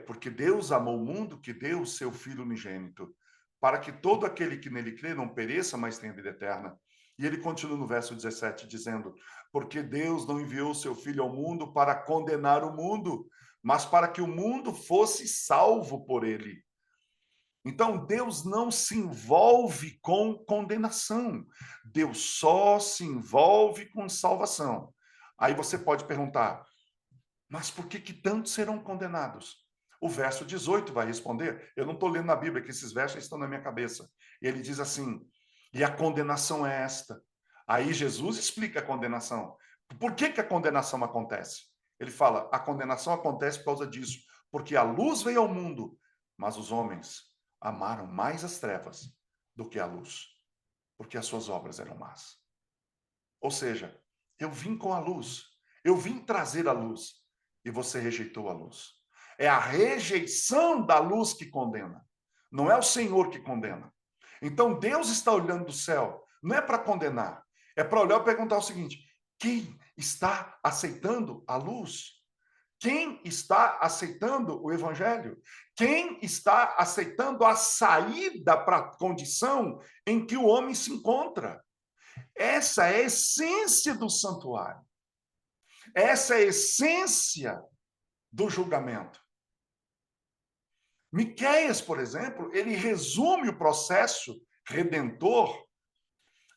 porque Deus amou o mundo que deu o seu Filho unigênito, para que todo aquele que nele crê não pereça, mas tenha vida eterna. E ele continua no verso 17, dizendo, porque Deus não enviou o seu Filho ao mundo para condenar o mundo, mas para que o mundo fosse salvo por ele. Então, Deus não se envolve com condenação. Deus só se envolve com salvação. Aí você pode perguntar, mas por que tantos serão condenados? O verso 18 vai responder. Eu não estou lendo na Bíblia, que esses versos estão na minha cabeça. E ele diz assim, e a condenação é esta. Aí Jesus explica a condenação. Por que a condenação acontece? Ele fala, a condenação acontece por causa disso, porque a luz veio ao mundo, mas os homens amaram mais as trevas do que a luz, porque as suas obras eram más. Ou seja, eu vim com a luz, eu vim trazer a luz, e você rejeitou a luz. É a rejeição da luz que condena, não é o Senhor que condena. Então Deus está olhando do céu, não é para condenar, é para olhar e perguntar o seguinte: quem está aceitando a luz? Quem está aceitando o evangelho? Quem está aceitando a saída para a condição em que o homem se encontra? Essa é a essência do santuário. Essa é a essência do julgamento. Miqueias, por exemplo, ele resume o processo redentor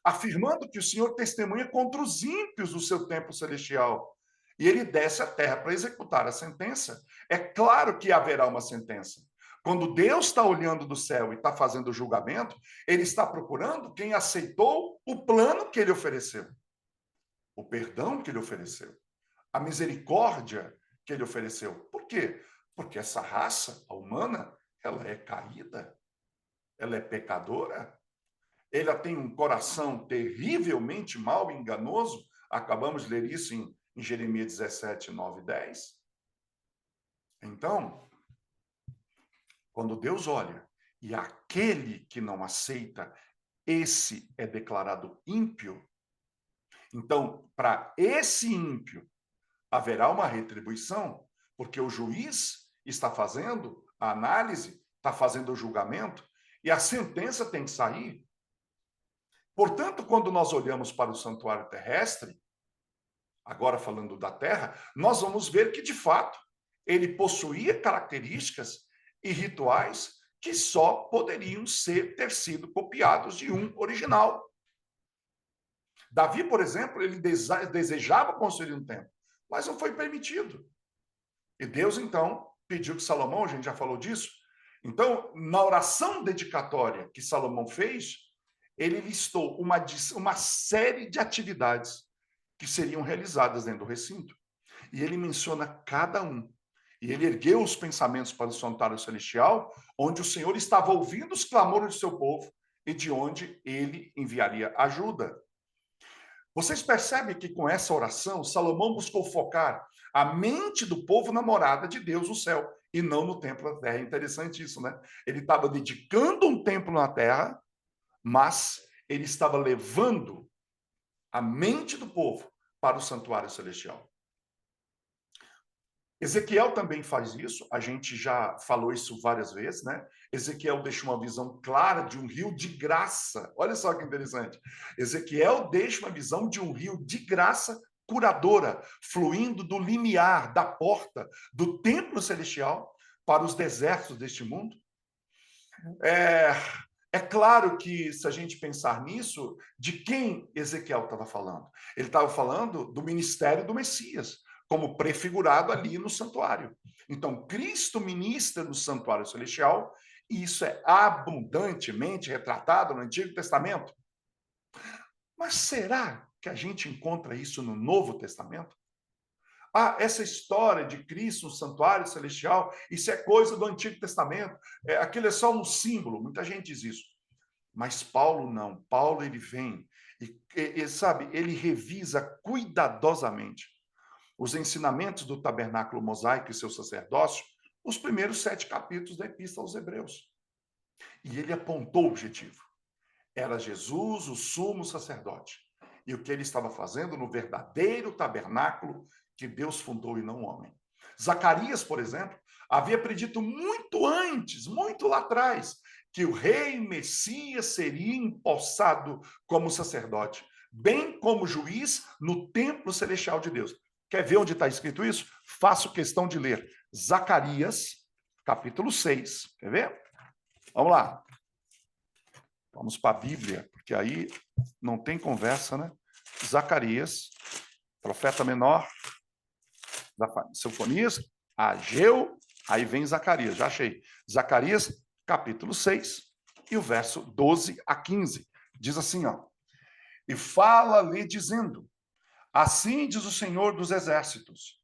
afirmando que o Senhor testemunha contra os ímpios do seu templo celestial. E ele desce à terra para executar a sentença. É claro que haverá uma sentença. Quando Deus está olhando do céu e está fazendo o julgamento, ele está procurando quem aceitou o plano que ele ofereceu, o perdão que ele ofereceu, a misericórdia que ele ofereceu. Por quê? Porque essa raça, a humana, ela é caída, ela é pecadora, ela tem um coração terrivelmente mau e enganoso. Acabamos de ler isso em Jeremias 17, 9 e 10. Então, quando Deus olha e aquele que não aceita, esse é declarado ímpio. Então, para esse ímpio, haverá uma retribuição, porque o juiz está fazendo a análise, está fazendo o julgamento, e a sentença tem que sair. Portanto, quando nós olhamos para o santuário terrestre, agora falando da terra, nós vamos ver que, de fato, ele possuía características e rituais que só poderiam ter sido copiados de um original. Davi, por exemplo, ele desejava construir um templo, mas não foi permitido. E Deus, então, pediu que Salomão, a gente já falou disso, então, na oração dedicatória que Salomão fez, ele listou uma série de atividades que seriam realizadas dentro do recinto. E ele menciona cada um. E ele ergueu os pensamentos para o santuário celestial, onde o Senhor estava ouvindo os clamores do seu povo e de onde ele enviaria ajuda. Vocês percebem que com essa oração, Salomão buscou focar a mente do povo na morada de Deus no céu e não no templo da terra. É interessante isso, né? Ele estava dedicando um templo na terra, mas ele estava levando a mente do povo para o santuário celestial. Ezequiel também faz isso, a gente já falou isso várias vezes, né? Ezequiel deixa uma visão clara de um rio de graça. Olha só que interessante. Ezequiel deixa uma visão de um rio de graça curadora, fluindo do limiar, da porta, do templo celestial para os desertos deste mundo. É claro que, se a gente pensar nisso, de quem Ezequiel estava falando? Ele estava falando do ministério do Messias, como prefigurado ali no santuário. Então, Cristo ministra no santuário celestial, e isso é abundantemente retratado no Antigo Testamento. Mas será que a gente encontra isso no Novo Testamento? Ah, essa história de Cristo no santuário celestial, isso é coisa do Antigo Testamento, aquilo é só um símbolo, muita gente diz isso. Mas Paulo não. Paulo, ele vem Sabe, ele revisa cuidadosamente os ensinamentos do tabernáculo mosaico e seu sacerdócio, os primeiros 7 capítulos da Epístola aos Hebreus. E ele apontou o objetivo. Era Jesus, o sumo sacerdote. E o que ele estava fazendo no verdadeiro tabernáculo que Deus fundou e não o homem. Zacarias, por exemplo, havia predito muito antes, muito lá atrás, que o rei Messias seria empossado como sacerdote, bem como juiz no templo celestial de Deus. Quer ver onde está escrito isso? Faço questão de ler Zacarias, capítulo 6. Quer ver? Vamos lá. Vamos para a Bíblia, porque aí não tem conversa, né? Zacarias, profeta menor, Sofonias, Ageu, aí vem Zacarias, já achei. Zacarias, capítulo 6, e o verso 12 a 15. Diz assim, ó. E fala-lhe dizendo, assim diz o Senhor dos Exércitos,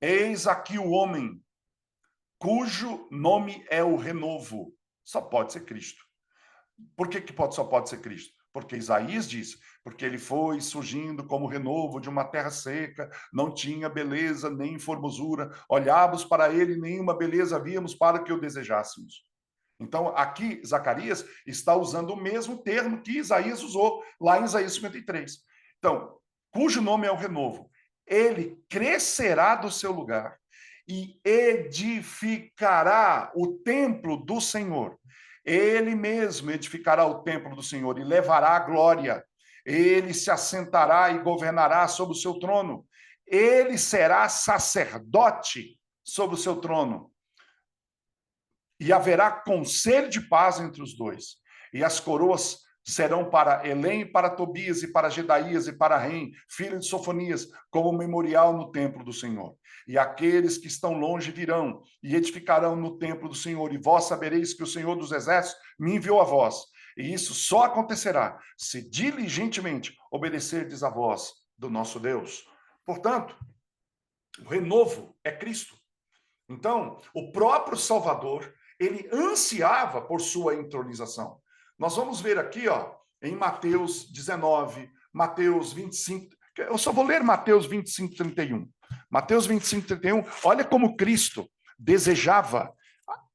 eis aqui o homem, cujo nome é o renovo, só pode ser Cristo. Por que só pode ser Cristo? Porque Isaías diz, porque ele foi surgindo como renovo de uma terra seca, não tinha beleza nem formosura, olhávamos para ele, nenhuma beleza víamos para que o desejássemos. Então, aqui, Zacarias está usando o mesmo termo que Isaías usou lá em Isaías 53. Então, cujo nome é o renovo. Ele crescerá do seu lugar e edificará o templo do Senhor. Ele mesmo edificará o templo do Senhor e levará a glória. Ele se assentará e governará sobre o seu trono. Ele será sacerdote sobre o seu trono. E haverá conselho de paz entre os dois. E as coroas serão para Elém, para Tobias, e para Gedaías, e para Rem, filho de Sofonias, como memorial no templo do Senhor. E aqueles que estão longe virão, e edificarão no templo do Senhor, e vós sabereis que o Senhor dos Exércitos me enviou a vós. E isso só acontecerá se diligentemente obedecerdes a voz do nosso Deus. Portanto, o renovo é Cristo. Então, o próprio Salvador, ele ansiava por sua entronização. Nós vamos ver aqui, ó, em Mateus 19, Mateus 25, eu só vou ler Mateus 25, 31. Mateus 25, 31, olha como Cristo desejava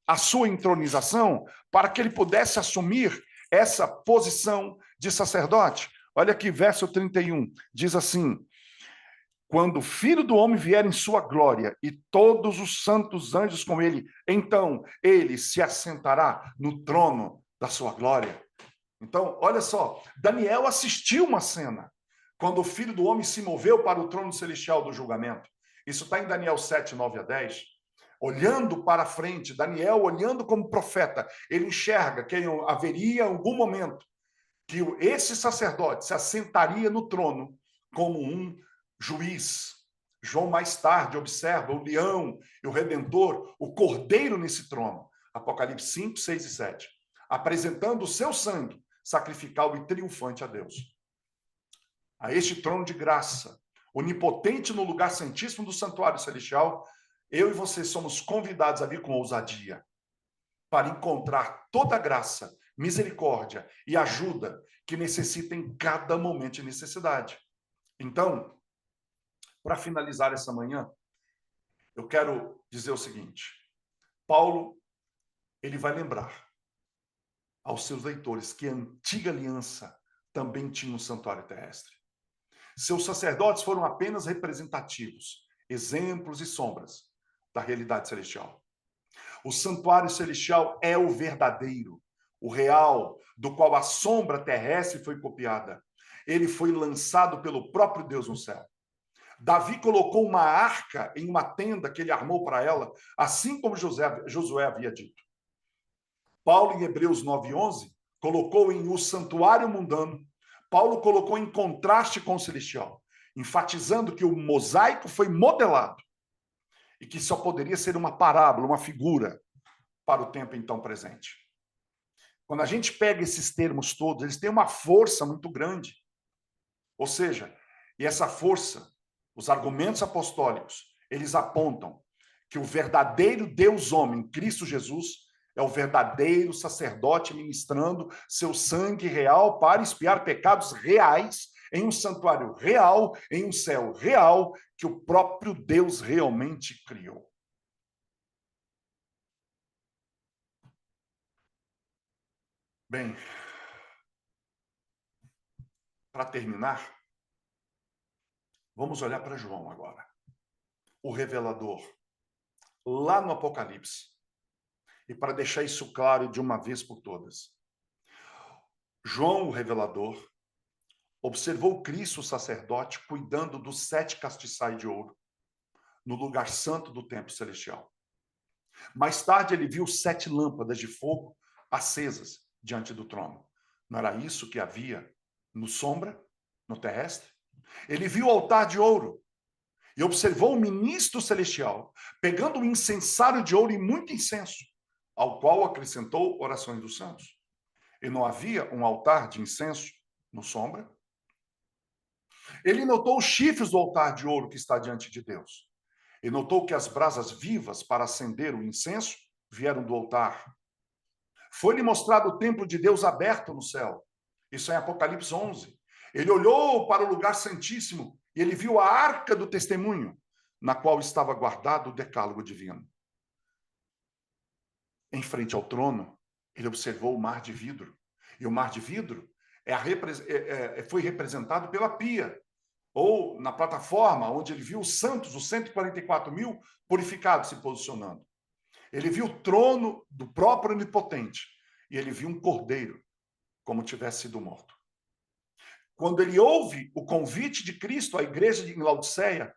a sua entronização para que ele pudesse assumir essa posição de sacerdote. Olha aqui, verso 31, diz assim: quando o Filho do Homem vier em sua glória e todos os santos anjos com ele, então ele se assentará no trono da sua glória. Então, olha só, Daniel assistiu uma cena quando o Filho do Homem se moveu para o trono celestial do julgamento. Isso está em Daniel 7, 9 a 10. Olhando para frente, Daniel olhando como profeta, ele enxerga que haveria algum momento que esse sacerdote se assentaria no trono como um juiz. João mais tarde observa o leão e o redentor, o cordeiro nesse trono. Apocalipse 5, 6 e 7. Apresentando o seu sangue sacrificial e triunfante a Deus. A este trono de graça, onipotente no lugar santíssimo do santuário celestial, eu e você somos convidados a vir com ousadia para encontrar toda a graça, misericórdia e ajuda que necessita em cada momento de necessidade. Então, para finalizar essa manhã, eu quero dizer o seguinte: Paulo, ele vai lembrar aos seus leitores que a antiga aliança também tinha um santuário terrestre. Seus sacerdotes foram apenas representativos, exemplos e sombras da realidade celestial. O santuário celestial é o verdadeiro, o real, do qual a sombra terrestre foi copiada. Ele foi lançado pelo próprio Deus no céu. Davi colocou uma arca em uma tenda que ele armou para ela, assim como Josué havia dito. Paulo, em Hebreus 9:11, colocou em o santuário mundano. Paulo colocou em contraste com o celestial, enfatizando que o mosaico foi modelado e que só poderia ser uma parábola, uma figura para o tempo então presente. Quando a gente pega esses termos todos, eles têm uma força muito grande. Ou seja, e essa força, os argumentos apostólicos, eles apontam que o verdadeiro Deus homem, Cristo Jesus, É o verdadeiro sacerdote ministrando seu sangue real para expiar pecados reais em um santuário real, em um céu real, que o próprio Deus realmente criou. Bem, para terminar, vamos olhar para João agora, o revelador, lá no Apocalipse. E para deixar isso claro de uma vez por todas, João, o revelador, observou Cristo, o sacerdote, cuidando dos 7 castiçais de ouro no lugar santo do templo celestial. Mais tarde, ele viu 7 lâmpadas de fogo acesas diante do trono. Não era isso que havia no sombra, no terrestre? Ele viu o altar de ouro e observou o ministro celestial pegando um incensário de ouro e muito incenso, ao qual acrescentou orações dos santos. E não havia um altar de incenso no sombra? Ele notou os chifres do altar de ouro que está diante de Deus. E notou que as brasas vivas para acender o incenso vieram do altar. Foi-lhe mostrado o templo de Deus aberto no céu. Isso é em Apocalipse 11. Ele olhou para o lugar santíssimo e ele viu a arca do testemunho, na qual estava guardado o decálogo divino. Em frente ao trono, ele observou o mar de vidro. E o mar de vidro foi representado pela pia, ou na plataforma onde ele viu os santos, os 144.000 purificados se posicionando. Ele viu o trono do próprio Onipotente e ele viu um cordeiro como tivesse sido morto. Quando ele ouve o convite de Cristo à igreja em Laodiceia,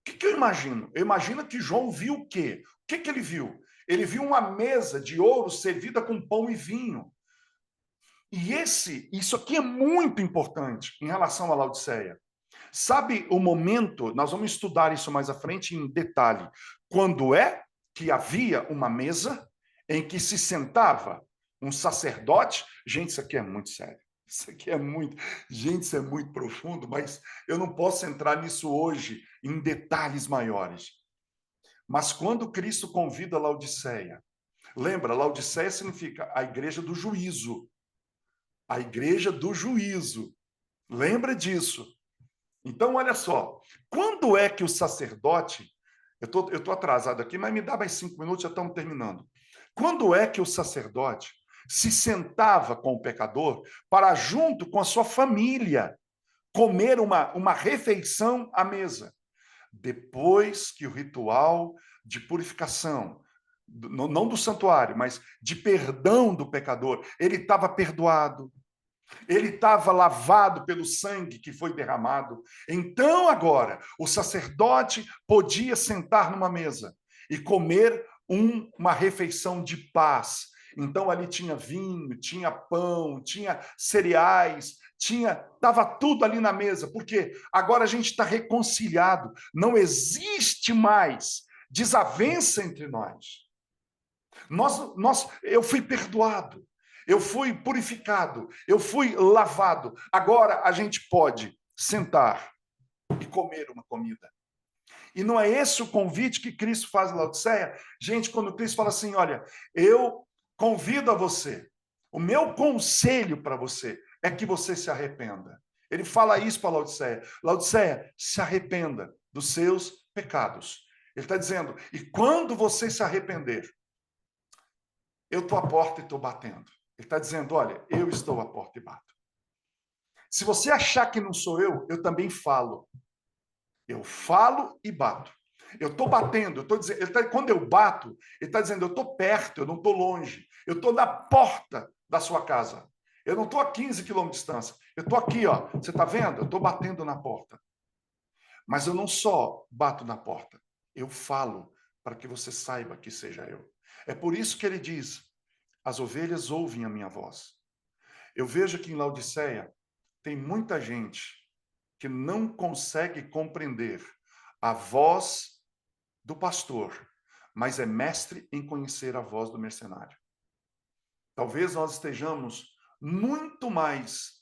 o que eu imagino? Eu imagino que João viu o quê? O que ele viu? Ele viu uma mesa de ouro servida com pão e vinho. E isso aqui é muito importante em relação à Laodiceia. Sabe o momento, nós vamos estudar isso mais à frente em detalhe, quando é que havia uma mesa em que se sentava um sacerdote? Gente, isso aqui é muito sério. Isso aqui é muito, gente, isso é muito profundo, mas eu não posso entrar nisso hoje em detalhes maiores. Mas quando Cristo convida a Laodiceia, lembra, Laodiceia significa a igreja do juízo. A igreja do juízo. Lembra disso. Então, olha só, quando é que o sacerdote, eu tô atrasado aqui, mas me dá mais 5 minutos, já estamos terminando. Quando é que o sacerdote se sentava com o pecador para, junto com a sua família, comer uma refeição à mesa? Depois que o ritual de purificação, não do santuário, mas de perdão do pecador, ele estava perdoado, ele estava lavado pelo sangue que foi derramado. Então, agora, o sacerdote podia sentar numa mesa e comer uma refeição de paz. Então, ali tinha vinho, tinha pão, tinha cereais, estava tudo ali na mesa, porque agora a gente está reconciliado. Não existe mais desavença entre nós. Eu fui perdoado. Eu fui purificado, eu fui lavado. Agora a gente pode sentar e comer uma comida. E não é esse o convite que Cristo faz em Laodiceia? Gente, quando Cristo fala assim, olha, eu convido a você, o meu conselho para você é que você se arrependa. Ele fala isso para Laodiceia. Laodiceia, se arrependa dos seus pecados. Ele está dizendo, e quando você se arrepender, eu estou à porta e estou batendo. Ele está dizendo, olha, eu estou à porta e bato. Se você achar que não sou eu também falo. Eu falo e bato. Eu estou batendo, eu estou dizendo, quando eu bato, ele está dizendo, eu estou perto, eu não estou longe. Eu estou na porta da sua casa. Eu não estou a 15 quilômetros de distância. Eu estou aqui, ó. Você está vendo? Eu estou batendo na porta. Mas eu não só bato na porta, eu falo para que você saiba que seja eu. É por isso que ele diz, as ovelhas ouvem a minha voz. Eu vejo que em Laodiceia tem muita gente que não consegue compreender a voz do pastor, mas é mestre em conhecer a voz do mercenário. Talvez nós estejamos muito mais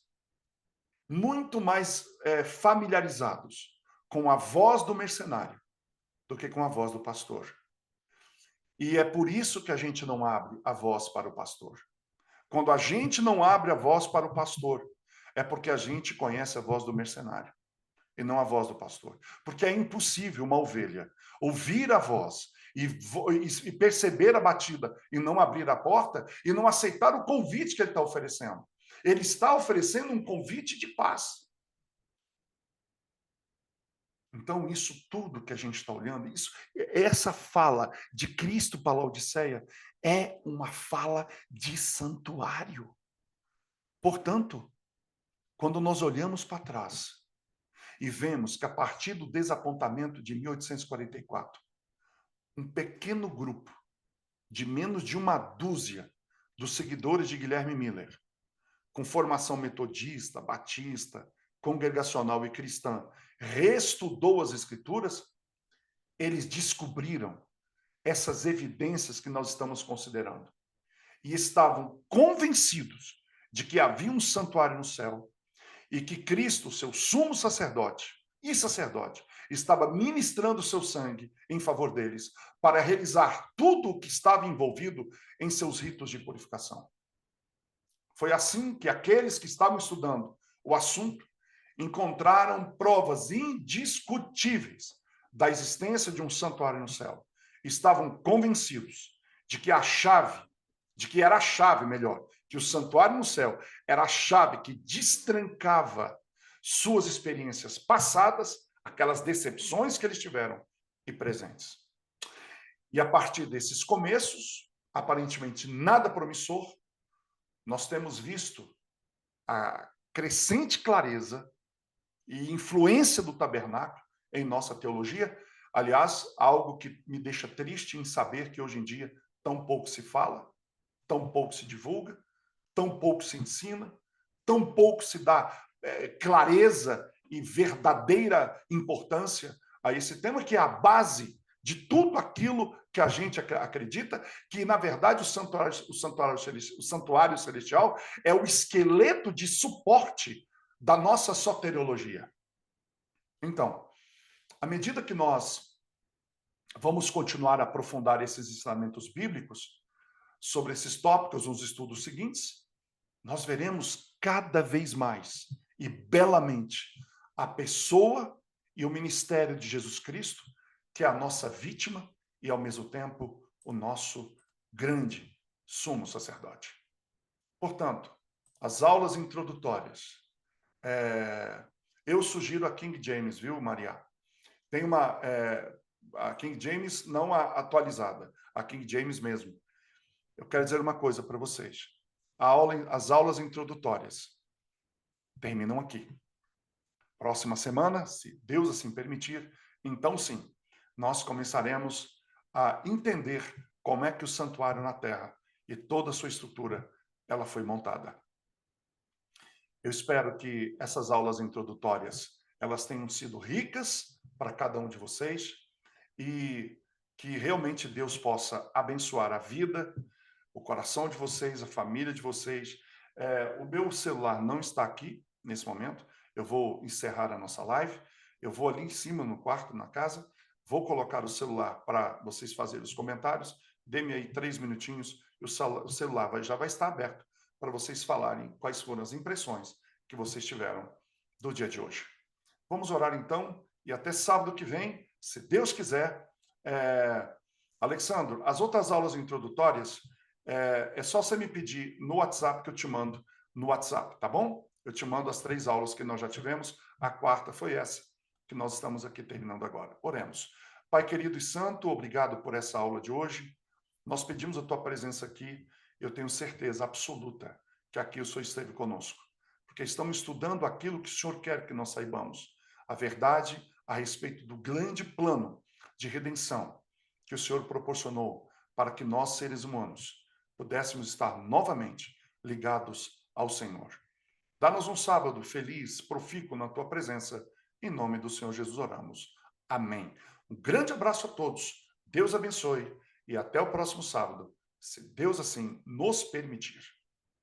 familiarizados com a voz do mercenário do que com a voz do pastor. E é por isso que a gente não abre a voz para o pastor. Quando a gente não abre a voz para o pastor, é porque a gente conhece a voz do mercenário e não a voz do pastor. Porque é impossível uma ovelha ouvir a voz e perceber a batida e não abrir a porta e não aceitar o convite que ele está oferecendo. Ele está oferecendo um convite de paz. Então, isso tudo que a gente está olhando, essa fala de Cristo para a Laodiceia é uma fala de santuário. Portanto, quando nós olhamos para trás e vemos que a partir do desapontamento de 1844, um pequeno grupo de menos de uma dúzia dos seguidores de Guilherme Miller, com formação metodista, batista, congregacional e cristã, reestudou as Escrituras, eles descobriram essas evidências que nós estamos considerando. E estavam convencidos de que havia um santuário no céu e que Cristo, seu sumo sacerdote, estava ministrando o seu sangue em favor deles para realizar tudo o que estava envolvido em seus ritos de purificação. Foi assim que aqueles que estavam estudando o assunto encontraram provas indiscutíveis da existência de um santuário no céu. Estavam convencidos de que era a chave, melhor, que o santuário no céu era a chave que destrancava suas experiências passadas, aquelas decepções que eles tiveram e presentes. E a partir desses começos, aparentemente nada promissor, nós temos visto a crescente clareza e influência do tabernáculo em nossa teologia. Aliás, algo que me deixa triste em saber que hoje em dia tão pouco se fala, tão pouco se divulga, tão pouco se ensina, tão pouco se dá clareza e verdadeira importância a esse tema, que é a base de tudo aquilo que a gente acredita, que, na verdade, o santuário celestial é o esqueleto de suporte da nossa soteriologia. Então, à medida que nós vamos continuar a aprofundar esses ensinamentos bíblicos sobre esses tópicos nos estudos seguintes, nós veremos cada vez mais e belamente a pessoa e o ministério de Jesus Cristo, que é a nossa vítima e, ao mesmo tempo, o nosso grande sumo sacerdote. Portanto, as aulas introdutórias. Eu sugiro a King James, viu, Maria? Tem a King James não a atualizada, a King James mesmo. Eu quero dizer uma coisa para vocês. As aulas introdutórias terminam aqui. Próxima semana, se Deus assim permitir, então sim, nós começaremos a entender como é que o santuário na terra e toda a sua estrutura ela foi montada. Eu espero que essas aulas introdutórias elas tenham sido ricas para cada um de vocês e que realmente Deus possa abençoar a vida, o coração de vocês, a família de vocês. O meu celular não está aqui nesse momento. Eu vou encerrar a nossa live. Eu vou ali em cima no quarto, na casa. Vou colocar o celular para vocês fazerem os comentários. Dê-me aí 3 minutinhos e o celular já vai estar aberto para vocês falarem quais foram as impressões que vocês tiveram do dia de hoje. Vamos orar então e até sábado que vem, se Deus quiser. Alexandro, as outras aulas introdutórias é só você me pedir no WhatsApp que eu te mando no WhatsApp, tá bom? Eu te mando as 3 aulas que nós já tivemos. A quarta foi essa que nós estamos aqui terminando agora. Oremos. Pai querido e santo, obrigado por essa aula de hoje. Nós pedimos a tua presença aqui. Eu tenho certeza absoluta que aqui o Senhor esteve conosco, porque estamos estudando aquilo que o Senhor quer que nós saibamos, a verdade a respeito do grande plano de redenção que o Senhor proporcionou para que nós, seres humanos, pudéssemos estar novamente ligados ao Senhor. Dá-nos um sábado feliz, profícuo na tua presença. Em nome do Senhor Jesus oramos. Amém. Um grande abraço a todos. Deus abençoe e até o próximo sábado, se Deus assim nos permitir.